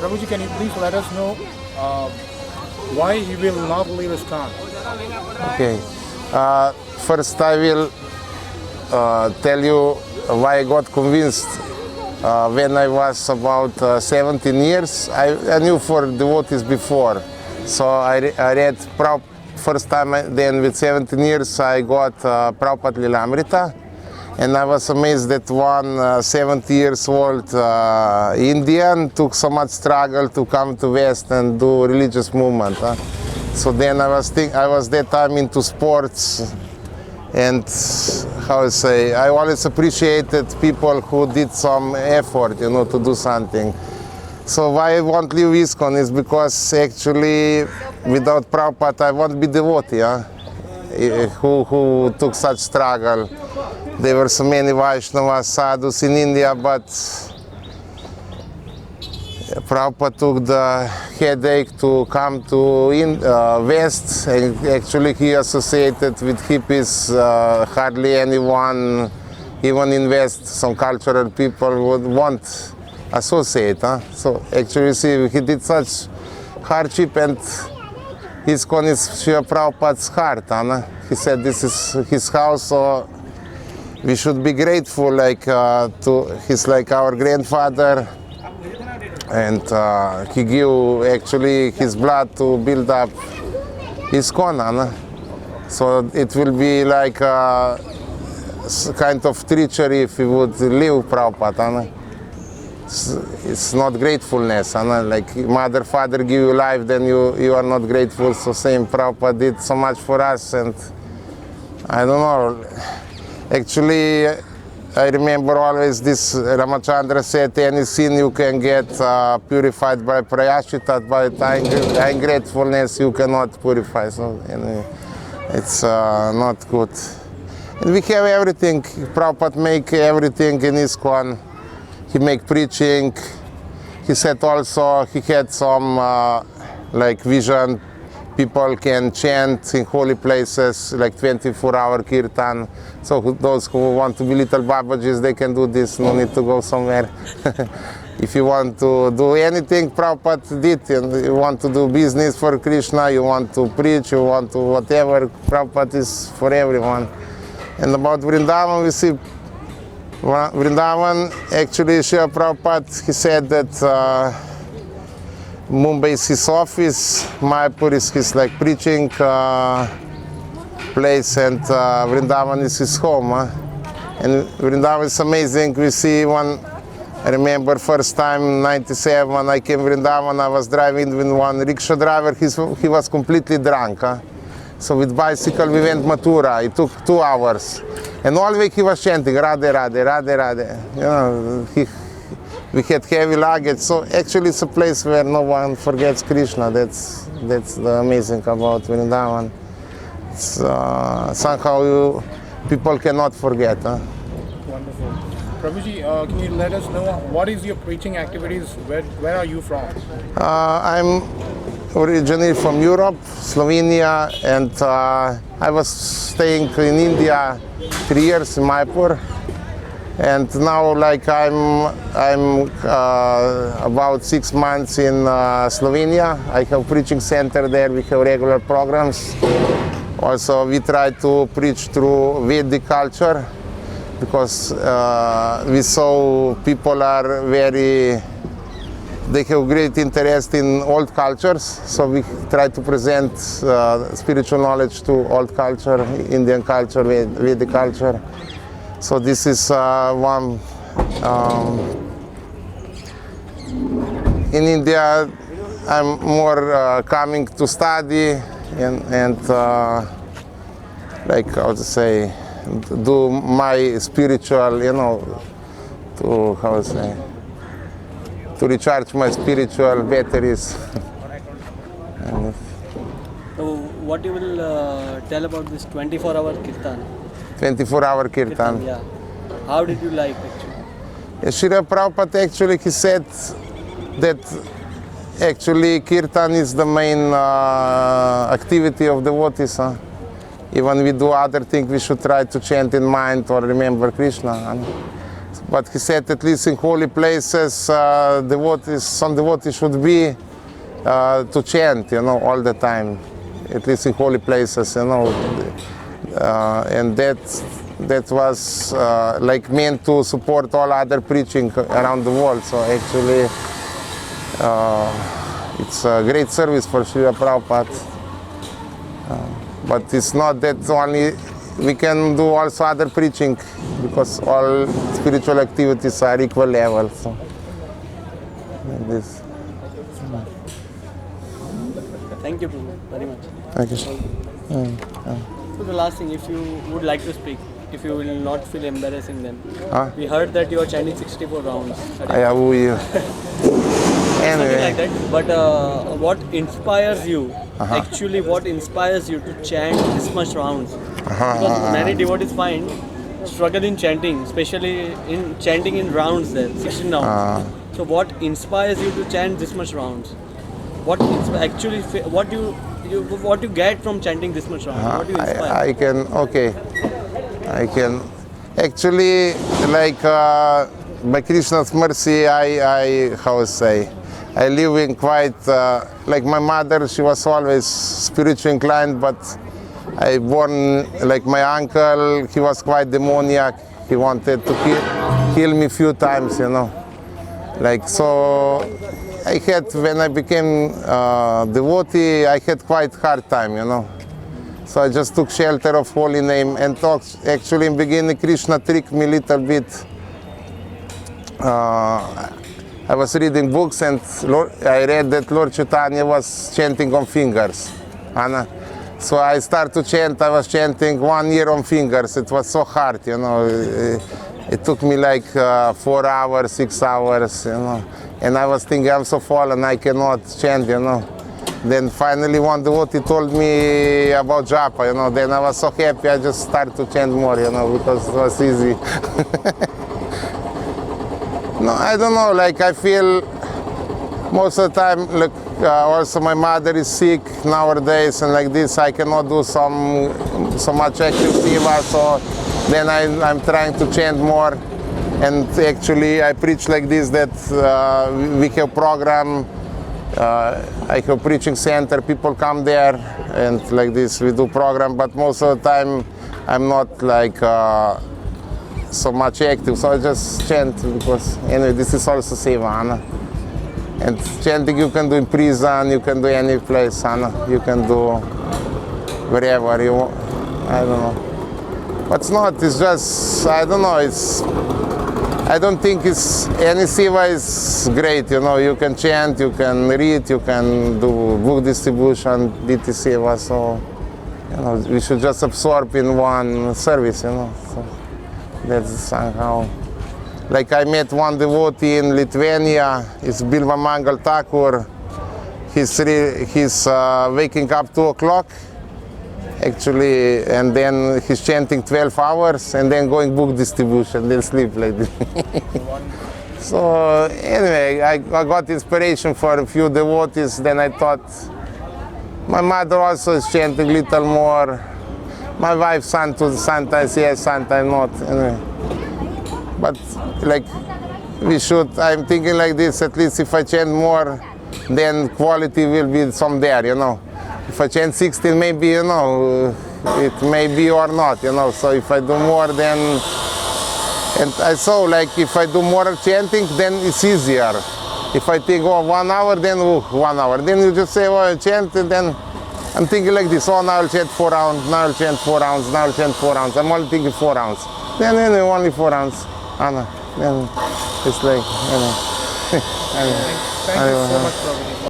Prabhuji, can you please let us know why he will not leave ISKCON? Okay. First, I will tell you why I got convinced. When I was about 17 years, I knew for devotees before. So I read first time then with 17 years I got Prabhupada Lilamrita, and I was amazed that one 70 years old Indian took so much struggle to come to West and do religious movement. So then I was that time into sports, and how I say, I always appreciated people who did some effort, to do something. So why I won't leave ISKCON is because actually without Prabhupada I won't be devotee, who took such struggle. There were so many Vaishnavas, sadhus in India, but Prabhupada took the headache to come to West, and actually he associated with hippies. Hardly anyone, even in West, some cultural people would want associate. So actually, see, he did such hardship, and ISKCON is Srila Prabhupada's heart. He said this is his house, so we should be grateful. He's like our grandfather, and he gave actually his blood to build up ISKCON. So it will be like a kind of treachery if we would leave Prabhupada. It's not gratefulness. Like mother, father give you life, then you are not grateful. So same, Prabhupada did so much for us, and I don't know. Actually, I remember always this, Ramachandra said, any sin you can get purified by prayaschitta, but ungratefulness you cannot purify. So anyway, it's not good. And we have everything. Prabhupada make everything in ISKCON. He make preaching. He said also he had some vision. People can chant in holy places, like 24-hour kirtan. So those who want to be little Babajis, they can do this, no need to go somewhere. If you want to do anything, Prabhupada did, and you want to do business for Krishna, you want to preach, you want to whatever, Prabhupada is for everyone. And about Vrindavan, we see Vrindavan, actually, Srila Prabhupada, he said that Mumbai is his office, Mayapur is his preaching place, and Vrindavan is his home. And Vrindavan is amazing. We see I remember first time, 97, when I came to Vrindavan, I was driving with one rickshaw driver. He was completely drunk. So with bicycle we went Mathura. It took 2 hours. And all week he was chanting, Radhe, Radhe, Radhe, Radhe. We had heavy luggage, so actually it's a place where no one forgets Krishna. That's the amazing about Vrindavan. It's, somehow people cannot forget. Wonderful. Prabhuji, can you let us know what is your preaching activities? Where are you from? I'm originally from Europe, Slovenia, and I was staying in India 3 years in Mayapur. And now, I'm about 6 months in Slovenia. I have preaching center there. We have regular programs. Also, we try to preach through Vedic culture, because we saw people are they have great interest in old cultures. So we try to present spiritual knowledge to old culture, Indian culture, Vedic culture. So this is one. In India, I'm more coming to study and how to say, do my spiritual, to recharge my spiritual batteries. So what you will tell about this 24-hour kirtan? 24-hour kirtan. Yeah. How did you like actually? Srila Prabhupada actually, he said that actually kirtan is the main activity of devotees. Even we do other things, we should try to chant in mind or remember Krishna. But he said at least in holy places, some devotees should be to chant, all the time, at least in holy places, and that was like meant to support all other preaching around the world. So actually, it's a great service for Srila Prabhupada. But it's not that only. We can do also other preaching because all spiritual activities are equal level. So like this. Thank you, Prabhu, very much. Thank you. So the last thing, if you would like to speak, if you will not feel embarrassing, then Huh? we heard that you are chanting 64 rounds. I owe you. Something like Anyway, that. But what inspires you? Actually, what inspires you to chant this much rounds? Because many devotees find struggle in chanting, especially in chanting in rounds. There, 16 rounds. So, what inspires you to chant this much rounds? What actually what you get from chanting this much rounds? What do you inspire? I can. Okay, I can. Actually, like by Krishna's mercy, I how to say. I live in quite, like my mother, she was always spiritually inclined, but I born, like my uncle, he was quite demoniac. He wanted to kill me a few times, Like, so I had, when I became devotee, I had quite hard time, So I just took shelter of holy name and talked. Actually, in beginning, Krishna tricked me a little bit. I was reading books and I read that Lord Chaitanya was chanting on fingers. So I started to chant, I was chanting 1 year on fingers. It was so hard, It took me like 4 hours, 6 hours, And I was thinking, I'm so fallen, I cannot chant, Then finally one devotee told me about japa, Then I was so happy, I just started to chant more, because it was easy. No, I don't know, like I feel most of the time, like also my mother is sick nowadays and like this, I cannot do so much active seva, so then I'm trying to chant more. And actually I preach like this, that we have program, I have preaching center, people come there and like this we do program, but most of the time I'm not like so much active, so I just chant because anyway this is also seva, and chanting you can do in prison, you can do any place, you can do wherever you want. I don't know, but it's not, it's just, I don't know, I don't think any seva is great, you can chant, you can read, you can do book distribution, DT seva, so we should just absorb in one service, So that's somehow. Like I met one devotee in Lithuania, it's Bilva Mangal Thakur. He's waking up 2 o'clock, actually, and then he's chanting 12 hours and then going book distribution, then sleep like this. So anyway, I got inspiration for a few devotees, then I thought, my mother also is chanting a little more. My wife sometimes yes, sometimes not. Anyway. But like I'm thinking like this, at least if I chant more, then quality will be some there, If I chant 16, maybe, it may be or not, So if I do more, then, and I saw like if I do more chanting, then it's easier. If I think, 1 hour, then 1 hour. Then you just say, I chant, and then I'm thinking like this, now I'll chant 4 rounds, now I'll chant 4 rounds, now I'll chant 4 rounds. I'm only thinking 4 rounds. Then anyway, only 4 rounds. Then it's like, Thank you so much, Prabhu.